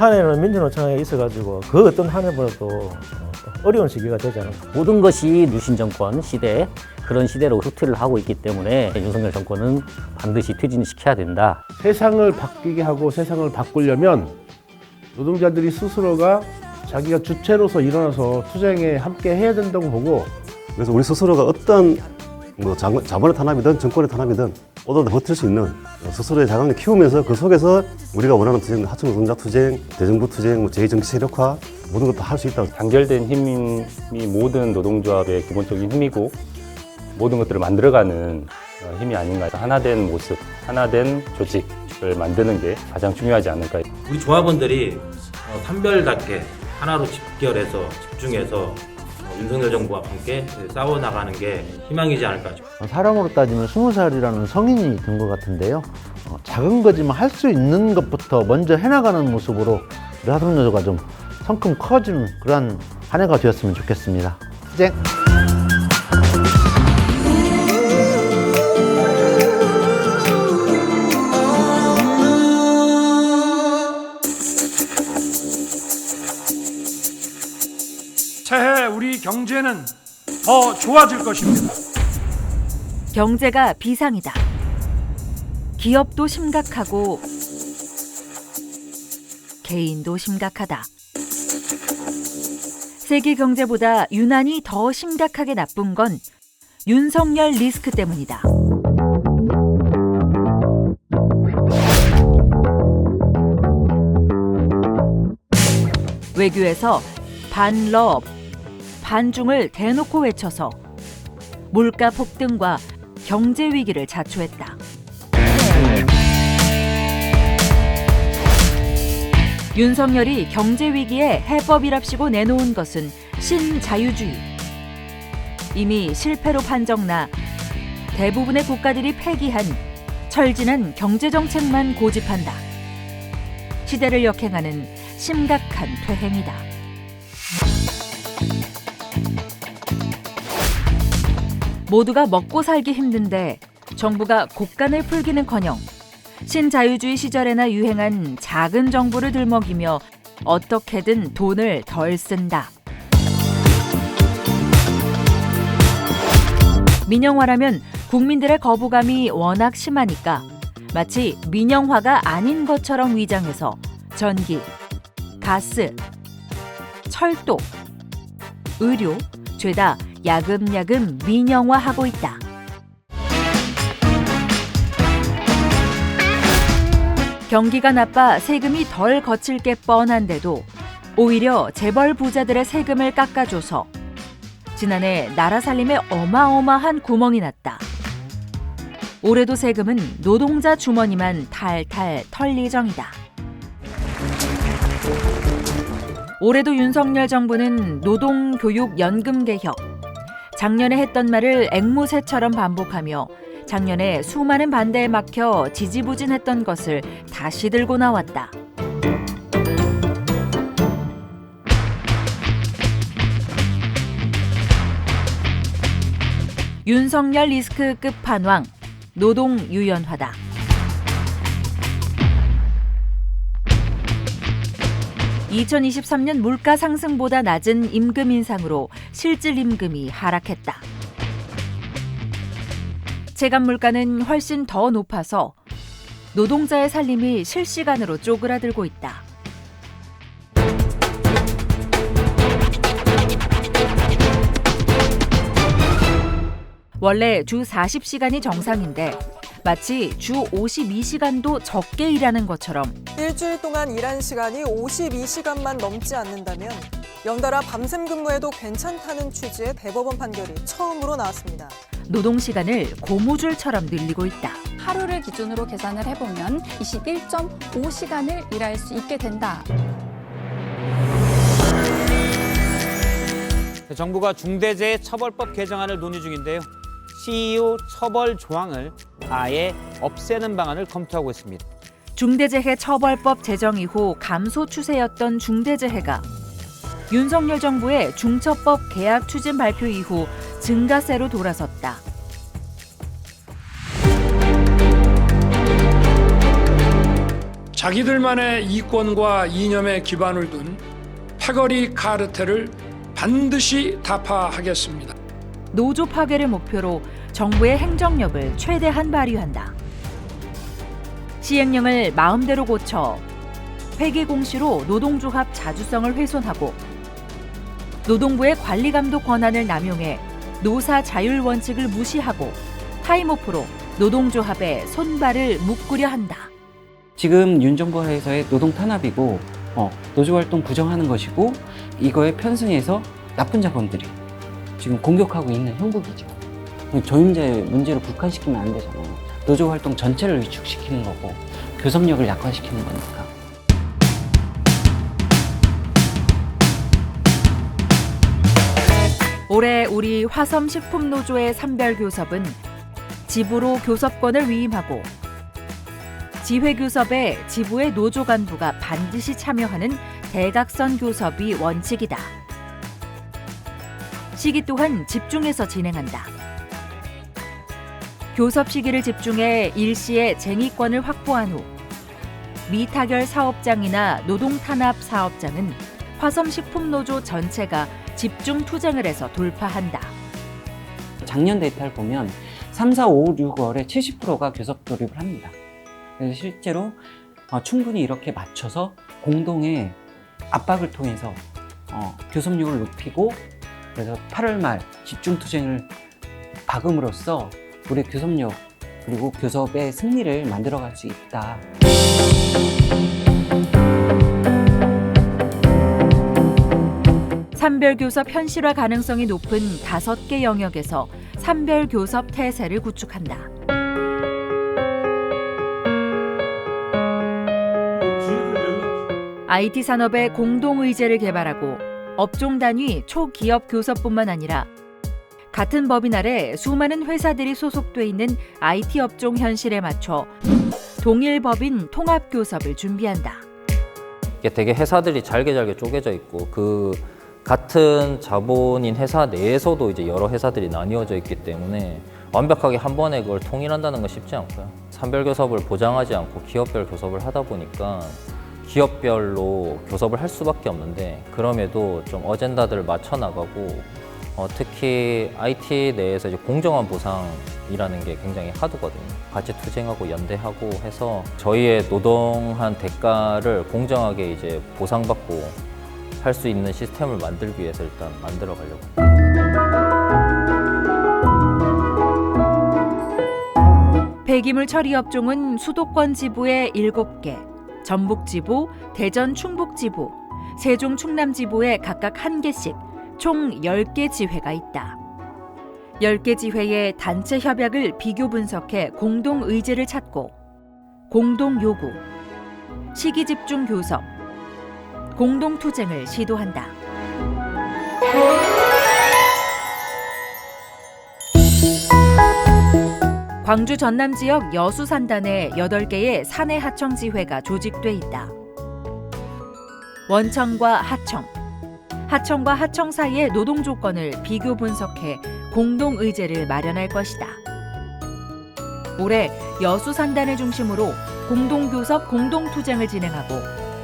한 해는 민주노총에 있어가지고 그 어떤 한 해보다도 어려운 시기가 되지 않을까. 모든 것이 누신 정권 시대, 그런 시대로 후퇴를 하고 있기 때문에 윤석열 정권은 반드시 퇴진시켜야 된다. 세상을 바뀌게 하고 세상을 바꾸려면 노동자들이 스스로가 자기가 주체로서 일어나서 투쟁에 함께 해야 된다고 보고, 그래서 우리 스스로가 어떤 자본의 탄압이든 정권의 탄압이든 오더도 버틸 수 있는 스스로의 자강을 키우면서 그 속에서 우리가 원하는 투쟁, 하청 노동자 투쟁, 대정부 투쟁, 제2정치 세력화 모든 걸 다 할 수 있다. 단결된 힘이 모든 노동조합의 기본적인 힘이고 모든 것들을 만들어가는 힘이 아닌가. 하나된 모습, 하나된 조직을 만드는 게 가장 중요하지 않을까. 우리 조합원들이 산별답게 하나로 집결해서 집중해서 윤석열 정부와 함께 싸워나가는 게 희망이지 않을까. 사람으로 따지면 20살이라는 성인이 된 것 같은데요. 작은 거지만 할 수 있는 것부터 먼저 해나가는 모습으로 우리 하동노조가 좀 성큼 커지는 그런 한 해가 되었으면 좋겠습니다. 투쟁! 새해 우리 경제는 더 좋아질 것입니다. 경제가 비상이다. 기업도 심각하고 개인도 심각하다. 세계 경제보다 유난히 더 심각하게 나쁜 건 윤석열 리스크 때문이다. 외교에서 반러, 반중을 대놓고 외쳐서 물가 폭등과 경제 위기를 자초했다. 윤석열이 경제 위기에 해법이랍시고 내놓은 것은 신자유주의. 이미 실패로 판정나 대부분의 국가들이 폐기한 철진한 경제정책만 고집한다. 시대를 역행하는 심각한 퇴행이다. 모두가 먹고 살기 힘든데 정부가 곡간을 풀기는커녕 신자유주의 시절에나 유행한 작은 정부를 들먹이며 어떻게든 돈을 덜 쓴다. 민영화라면 국민들의 거부감이 워낙 심하니까 마치 민영화가 아닌 것처럼 위장해서 전기, 가스, 철도, 의료, 죄다 야금야금 민영화하고 있다. 경기가 나빠 세금이 덜 거칠 게 뻔한데도 오히려 재벌 부자들의 세금을 깎아줘서 지난해 나라 살림에 어마어마한 구멍이 났다. 올해도 세금은 노동자 주머니만 탈탈 털 예정이다. 올해도 윤석열 정부는 노동, 교육, 연금 개혁, 작년에 했던 말을 앵무새처럼 반복하며 작년에 수많은 반대에 막혀 지지부진했던 것을 다시 들고 나왔다. 윤석열 리스크 끝판왕, 노동 유연화다. (2023년) 물가 상승보다 낮은 임금 인상으로 실질 임금이 하락했다. 체감 물가는 훨씬 더 높아서 노동자의 살림이 실시간으로 쪼그라들고 있다. 원래 주 40시간이 정상인데 마치 주 52시간도 적게 일하는 것처럼 일주일 동안 일한 시간이 52시간만 넘지 않는다면 연달아 밤샘 근무해도 괜찮다는 취지의 대법원 판결이 처음으로 나왔습니다. 노동시간을 고무줄처럼 늘리고 있다. 하루를 기준으로 계산을 해보면 21.5시간을 일할 수 있게 된다. 정부가 중대재해처벌법 개정안을 논의 중인데요. CEO 처벌 조항을 아예 없애는 방안을 검토하고 있습니다. 중대재해처벌법 제정 이후 감소 추세였던 중대재해가 윤석열 정부의 중처법 개약 추진 발표 이후 증가세로 돌아섰다. 자기들만의 이권과 이념에 기반을 둔 패거리 카르텔을 반드시 타파하겠습니다. 노조 파괴를 목표로 정부의 행정력을 최대한 발휘한다. 시행령을 마음대로 고쳐 회계 공시로 노동조합 자주성을 훼손하고 노동부의 관리 감독 권한을 남용해 노사 자율 원칙을 무시하고 타임오프로 노동조합의 손발을 묶으려 한다. 지금 윤 정부 하에서의 노동 탄압이고 노조활동 부정하는 것이고 이거에 편승해서 나쁜 자본들이 지금 공격하고 있는 형국이죠. 조임제 문제로 국한시키면 안 되잖아요. 노조활동 전체를 위축시키는 거고 교섭력을 약화시키는 거니까. 올해 우리 화섬식품노조의 산별교섭은 지부로 교섭권을 위임하고 지회교섭에 지부의 노조 간부가 반드시 참여하는 대각선 교섭이 원칙이다. 시기 또한 집중해서 진행한다. 교섭 시기를 집중해 일시에 쟁의권을 확보한 후 미타결 사업장이나 노동탄압 사업장은 화섬식품노조 전체가 집중 투쟁을 해서 돌파한다. 작년 데이터를 보면 3, 4, 5, 6월에 70%가 교섭 돌입을 합니다. 그래서 실제로 충분히 이렇게 맞춰서 공동의 압박을 통해서 교섭력을 높이고 그래서 8월 말 집중 투쟁을 박음으로써 우리 교섭력 그리고 교섭의 승리를 만들어갈 수 있다. 산별교섭 현실화 가능성이 높은 5개 영역에서 산별교섭 태세를 구축한다. IT 산업의 공동의제를 개발하고 업종 단위 초기업 교섭뿐만 아니라 같은 법인 아래 수많은 회사들이 소속돼 있는 IT 업종 현실에 맞춰 동일 법인 통합 교섭을 준비한다. 이게 되게 회사들이 잘게 쪼개져 있고 그 같은 자본인 회사 내에서도 이제 여러 회사들이 나뉘어져 있기 때문에 완벽하게 한 번에 그걸 통일한다는 건 쉽지 않고요. 산별교섭을 보장하지 않고 기업별 교섭을 하다 보니까 기업별로 교섭을 할 수밖에 없는데 그럼에도 좀 어젠다들을 맞춰 나가고 특히 IT 내에서 이제 공정한 보상이라는 게 굉장히 하드거든요. 같이 투쟁하고 연대하고 해서 저희의 노동한 대가를 공정하게 이제 보상받고 할 수 있는 시스템을 만들기 위해서 일단 만들어 가려고. 폐기물 처리 업종은 수도권 지부에 7개, 전북 지부, 대전 충북 지부, 세종 충남 지부에 각각 1개씩 총 10개 지회가 있다. 10개 지회의 단체 협약을 비교 분석해 공동 의제를 찾고 공동 요구, 시기 집중 교섭, 공동 투쟁을 시도한다. 광주 전남 지역 여수 산단에 8개의 사내 하청 지회가 조직돼 있다. 원청과 하청, 하청과 하청 사이의 노동 조건을 비교 분석해 공동 의제를 마련할 것이다. 올해 여수 산단을 중심으로 공동 교섭, 공동 투쟁을 진행하고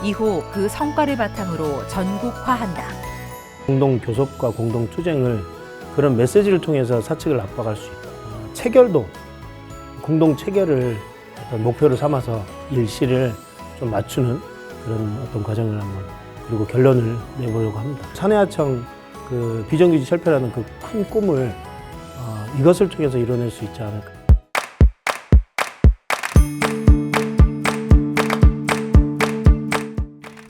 이후 그 성과를 바탕으로 전국화한다. 공동 교섭과 공동 투쟁을 그런 메시지를 통해서 사측을 압박할 수 있고 체결도 공동 체결을 어떤 목표로 삼아서 일시를 좀 맞추는 그런 어떤 과정을 한번 그리고 결론을 내보려고 합니다. 사내하청 그 비정규직 철폐라는 그 큰 꿈을 이것을 통해서 이뤄낼 수 있지 않을까.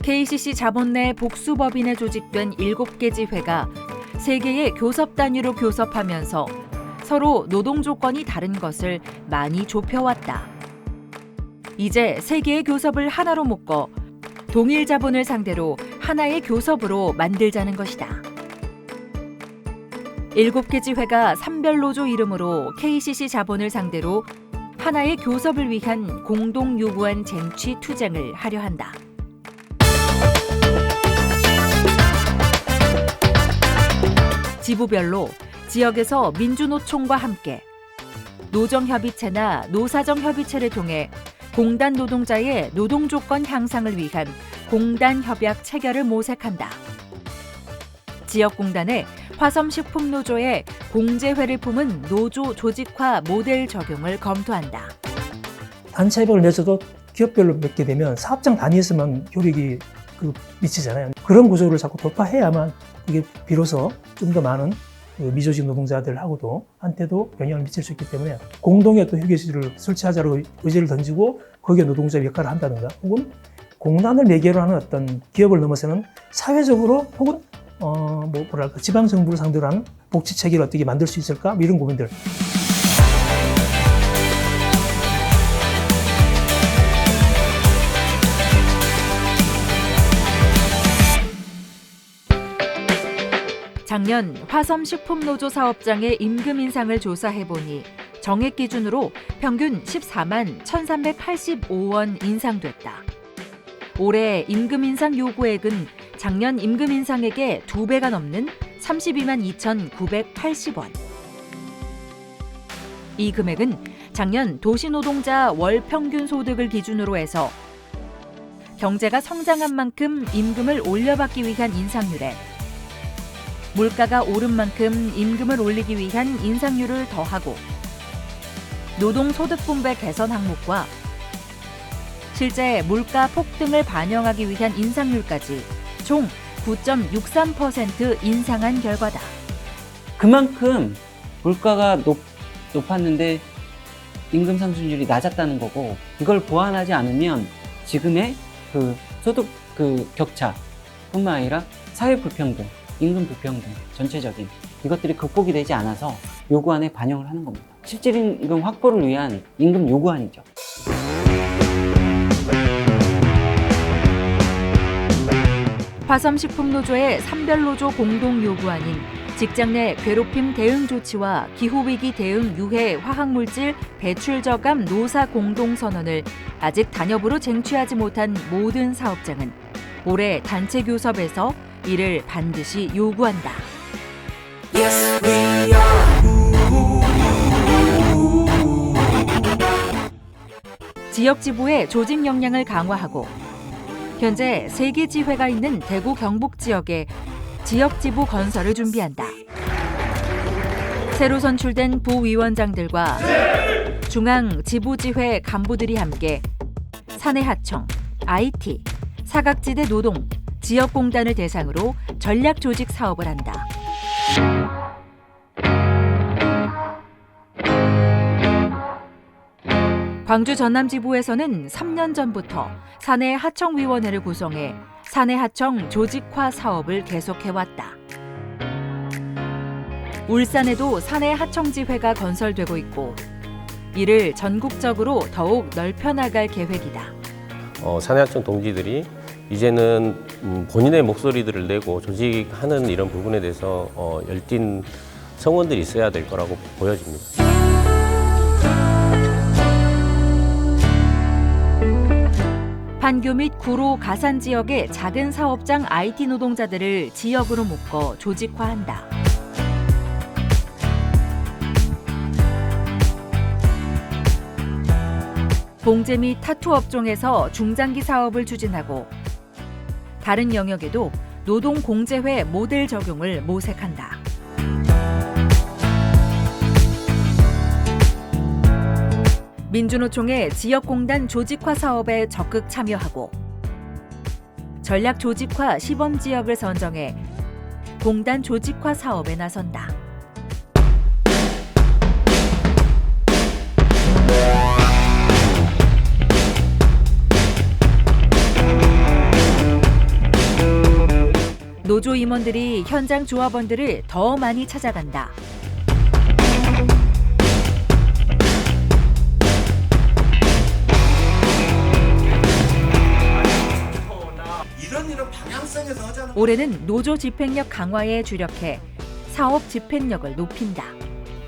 KCC 자본 내 복수법인에 조직된 7개 지회가 3개의 교섭 단위로 교섭하면서 서로 노동 조건이 다른 것을 많이 좁혀왔다. 이제 3개의 교섭을 하나로 묶어 동일 자본을 상대로 하나의 교섭으로 만들자는 것이다. 7개 지회가 산별노조 이름으로 KCC 자본을 상대로 하나의 교섭을 위한 공동 요구안 쟁취 투쟁을 하려 한다. 지부별로 지역에서 민주노총과 함께 노정협의체나 노사정협의체를 통해 공단 노동자의 노동 조건 향상을 위한 공단 협약 체결을 모색한다. 지역공단의 화섬식품노조의 공제회를 품은 노조 조직화 모델 적용을 검토한다. 단체 협약을 맺어도 기업별로 맺게 되면 사업장 단위에서만 효력이 미치잖아요. 그런 구조를 자꾸 돌파해야만 이게 비로소 좀 더 많은 미조직 노동자들하고도 한테도 영향을 미칠 수 있기 때문에 공동의 어떤 휴게실을 설치하자고 의제를 던지고 거기에 노동자 역할을 한다든가 혹은 공단을 매개로 하는 어떤 기업을 넘어서는 사회적으로 혹은 지방 정부를 상대로 하는 복지 체계를 어떻게 만들 수 있을까? 이런 고민들. 작년 화섬식품노조 사업장의 임금 인상을 조사해보니 정액 기준으로 평균 14만 1,385원 인상됐다. 올해 임금 인상 요구액은 작년 임금 인상액의 2배가 넘는 32만 2,980원. 이 금액은 작년 도시노동자 월 평균 소득을 기준으로 해서 경제가 성장한 만큼 임금을 올려받기 위한 인상률에 물가가 오른 만큼 임금을 올리기 위한 인상률을 더하고 노동소득 분배 개선 항목과 실제 물가 폭등을 반영하기 위한 인상률까지 총 9.63% 인상한 결과다. 그만큼 물가가 높았는데 임금 상승률이 낮았다는 거고, 이걸 보완하지 않으면 지금의 소득 격차뿐만 아니라 사회 불평등, 임금 불평등 전체적인 이것들이 극복이 되지 않아서 요구안에 반영을 하는 겁니다. 실질 임금 확보를 위한 임금 요구안이죠. 화섬식품노조의 산별노조 공동 요구안인 직장 내 괴롭힘 대응 조치와 기후위기 대응 유해 화학물질 배출 저감 노사 공동선언을 아직 단협으로 쟁취하지 못한 모든 사업장은 올해 단체 교섭에서 이를 반드시 요구한다. Yes, we are. 지역 지부의 조직 역량을 강화하고 현재 3개 지회가 있는 대구 경북 지역에 지역 지부 건설을 준비한다. 새로 선출된 부위원장들과 중앙 지부지회 간부들이 함께 사내하청, IT, 사각지대 노동, 지역공단을 대상으로 전략 조직 사업을 한다. 광주 전남지부에서는 3년 전부터 사내하청위원회를 구성해 사내하청 조직화 사업을 계속해왔다. 울산에도 사내하청지회가 건설되고 있고 이를 전국적으로 더욱 넓혀나갈 계획이다. 사내하청 동지들이 이제는 본인의 목소리들을 내고 조직하는 이런 부분에 대해서 열띤 성원들이 있어야 될 거라고 보여집니다. 판교 및 구로 가산 지역의 작은 사업장 IT 노동자들을 지역으로 묶어 조직화한다. 봉제 및 타투 업종에서 중장기 사업을 추진하고 다른 영역에도 노동공제회 모델 적용을 모색한다. 민주노총의 지역공단 조직화 사업에 적극 참여하고 전략 조직화 시범 지역을 선정해 공단 조직화 사업에 나선다. 노조 임원들이 현장 조합원들을 더 많이 찾아간다. 올해는 노조 집행력 강화에 주력해 사업 집행력을 높인다.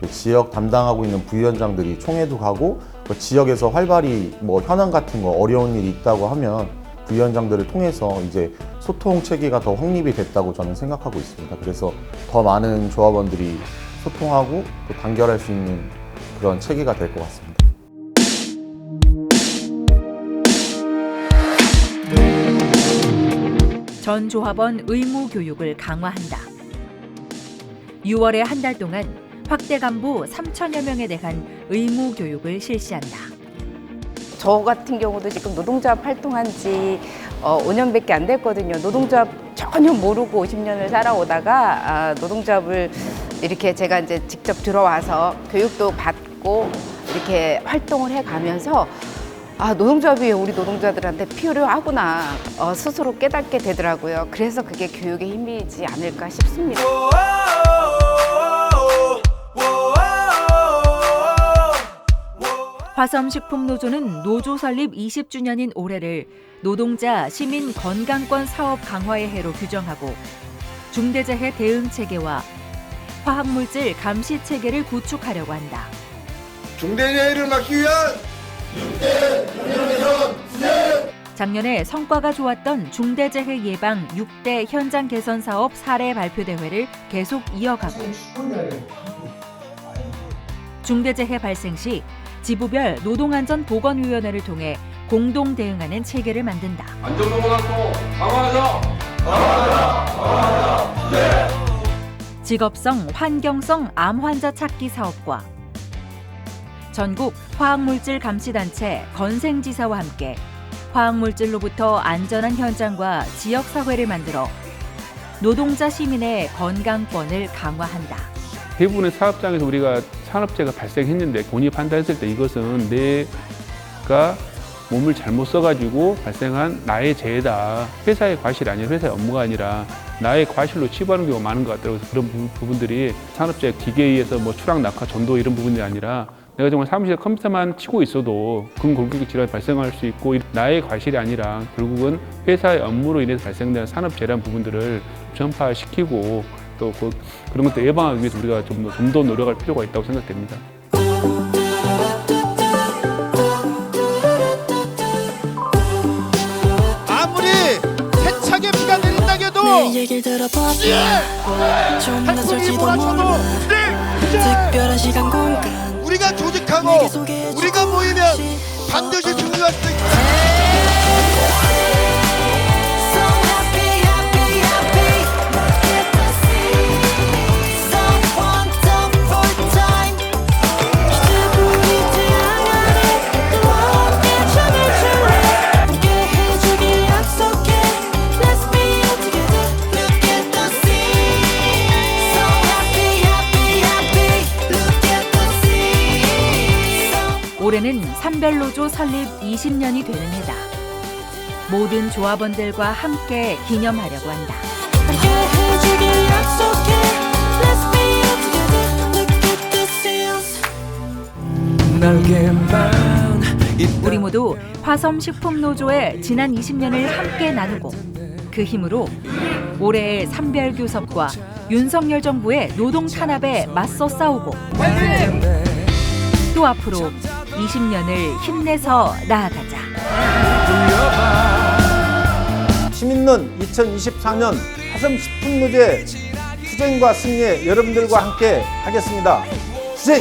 지역 담당하고 있는 부위원장들이 총회도 가고 지역에서 활발히 현안 같은 거 어려운 일이 있다고 하면 부위원장들을 통해서 이제 소통 체계가 더 확립이 됐다고 저는 생각하고 있습니다. 그래서 더 많은 조합원들이 소통하고 또 단결할 수 있는 그런 체계가 될 것 같습니다. 전 조합원 의무 교육을 강화한다. 6월에 한 달 동안 확대 간부 3천여 명에 대한 의무 교육을 실시한다. 저 같은 경우도 지금 노동조합 활동한 지 5년밖에 안 됐거든요. 노동조합 전혀 모르고 50년을 살아오다가 노동조합을 이렇게 제가 이제 직접 들어와서 교육도 받고 이렇게 활동을 해가면서 노동조합이 우리 노동자들한테 필요하구나 스스로 깨닫게 되더라고요. 그래서 그게 교육의 힘이지 않을까 싶습니다. 화섬식품노조는 노조 설립 20주년인 올해를 노동자 시민 건강권 사업 강화의 해로 규정하고 중대재해 대응 체계와 화학물질 감시 체계를 구축하려고 한다. 중대재해를 막기 위한 6대 경영 개선 작년에 성과가 좋았던 중대재해 예방 6대 현장 개선 사업 사례 발표 대회를 계속 이어가고 중대재해 발생 시 지부별 노동안전보건위원회를 통해 공동 대응하는 체계를 만든다. 안전보건학교 강화하자. 네. 직업성, 환경성 암 환자 찾기 사업과 전국 화학물질 감시단체 건생지사와 함께 화학물질로부터 안전한 현장과 지역사회를 만들어 노동자 시민의 건강권을 강화한다. 대부분의 사업장에서 우리가 산업재해가 발생했는데 본인이 판단했을 때 이것은 내가 몸을 잘못 써가지고 발생한 나의 재해다. 회사의 과실이 아니라 회사의 업무가 아니라 나의 과실로 치부하는 경우가 많은 것 같더라고요. 그래서 그런 부분들이 산업재해 기계에 의해서 추락, 낙하, 전도 이런 부분이 아니라 내가 정말 사무실에 컴퓨터만 치고 있어도 근골격계 질환이 발생할 수 있고 나의 과실이 아니라 결국은 회사의 업무로 인해서 발생되는 산업재해라는 부분들을 전파시키고 또 그런 것들 예방하기 위해서 우리가 좀 더 노력할 필요가 있다고 생각됩니다. 아무리 세차게 비가 내린다 해도 한숨이 몰아쳐도 특별한 시간 공간 우리가 조직하고 우리가 모이면 반드시 승리할 수 있다. 올해는 산별노조 설립 20년이 되는 해다. 모든 조합원들과 함께 기념하려고 한다. 우리 모두 화섬식품노조의 지난 20년을 함께 나누고 그 힘으로 올해의 산별교섭과 윤석열 정부의 노동 탄압에 맞서 싸우고 또 앞으로 20년을 힘내서 나아가자. 시민론 2024년 화섬식품노조의 투쟁과 승리에 여러분들과 함께 하겠습니다. 투쟁!